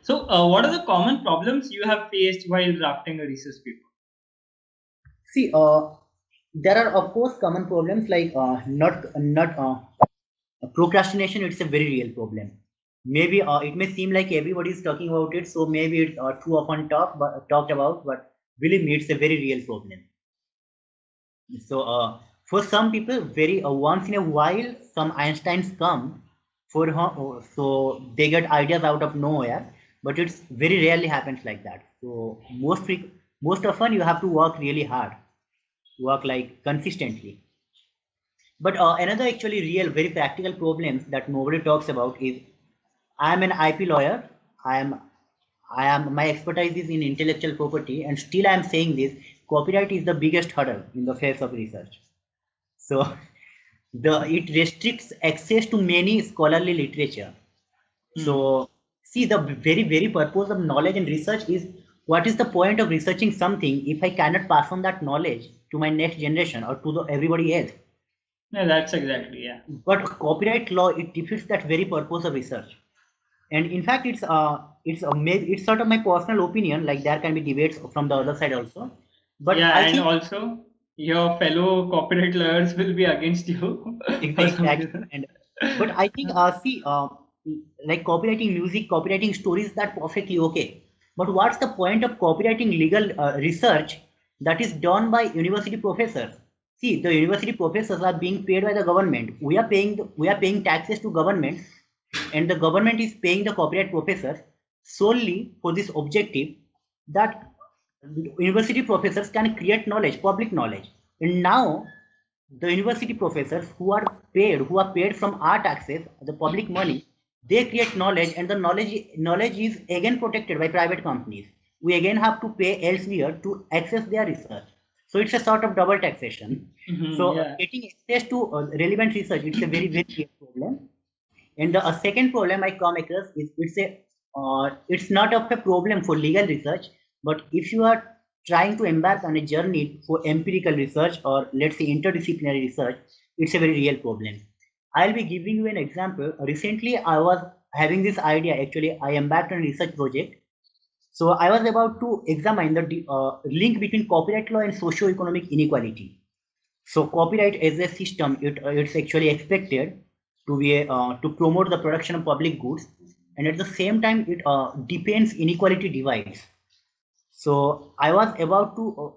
So, what are the common problems you have faced while drafting a research paper? See, there are of course common problems like not procrastination. It's a very real problem. Maybe it may seem like everybody is talking about it, so maybe it's too often talked about, but believe me, it's a very real problem. So for some people, very once in a while, some Einsteins come so they get ideas out of nowhere, but it's very rarely happens like that. So most often you have to work really hard, work like consistently. But another actually real, very practical problem that nobody talks about is I am an IP lawyer. I am my expertise is in intellectual property, and still I am saying this. Copyright is the biggest hurdle in the face of research. So it restricts access to many scholarly literature. So see, the very purpose of knowledge and research is what is the point of researching something if I cannot pass on that knowledge to my next generation or to everybody else? Yeah, that's exactly, yeah. But copyright law, it defeats that very purpose of research. And in fact, it's sort of my personal opinion. Like there can be debates from the other side also, but Yeah, I and think also your fellow copyright lawyers will be against you for some exactly. reason. And but I think like copywriting music, copywriting stories, that perfectly okay. But what's the point of copywriting legal research that is done by university professors? See, the university professors are being paid by the government. We are paying taxes to government, and the government is paying the copyright professors solely for this objective that university professors can create knowledge, public knowledge. And now the university professors who are paid from our taxes, the public money, they create knowledge, and the knowledge is again protected by private companies. We again have to pay elsewhere to access their research. So it's a sort of double taxation. So Yeah. getting access to relevant research, it's a very big problem. And the second problem I come across is it's not of a problem for legal research, but if you are trying to embark on a journey for empirical research or let's say interdisciplinary research, it's a very real problem. I'll be giving you an example. Recently, I was having this idea. Actually, I embarked on a research project. So I was about to examine the link between copyright law and socio-economic inequality. So copyright as a system, it's actually expected to be to promote the production of public goods, and at the same time it depends inequality divides. So I was about to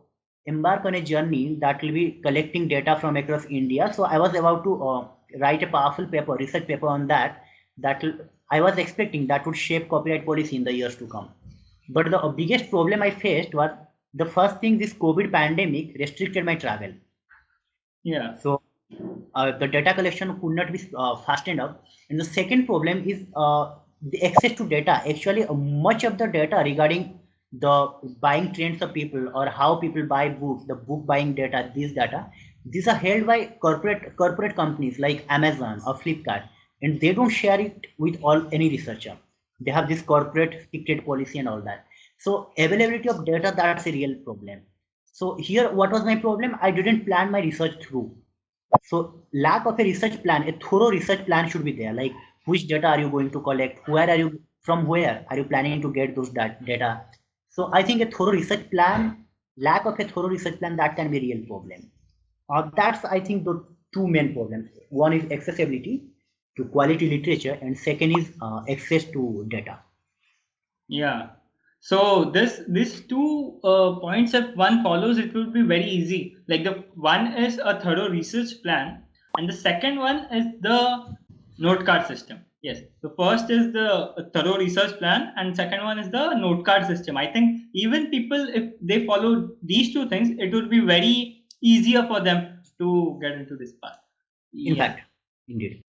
embark on a journey that will be collecting data from across India. So I was about to write a powerful paper, research paper on that. I was expecting that would shape copyright policy in the years to come. But the biggest problem I faced was the first thing, this COVID pandemic restricted my travel. Yeah. So the data collection could not be fastened up. And the second problem is the access to data. Actually, much of the data regarding the buying trends of people or how people buy books, the book buying data, these are held by corporate companies like Amazon or Flipkart, and they don't share it with any researcher. They have this corporate secret policy and all that. So availability of data, that's a real problem. So here, what was my problem? I didn't plan my research through. So lack of a research plan, a thorough research plan should be there. Like which data are you going to collect? Where are you planning to get those data? So I think a thorough research plan, lack of a thorough research plan, that can be a real problem. That's I think the two main problems. One is accessibility to quality literature, and second is access to data. Yeah. So these two points, if one follows, it will be very easy. Like the one is a thorough research plan, and the second one is the note card system. Yes. The first is the thorough research plan, and second one is the note card system. I think even people, if they follow these two things, it would be very easier for them to get into this path. In Yeah. fact, indeed.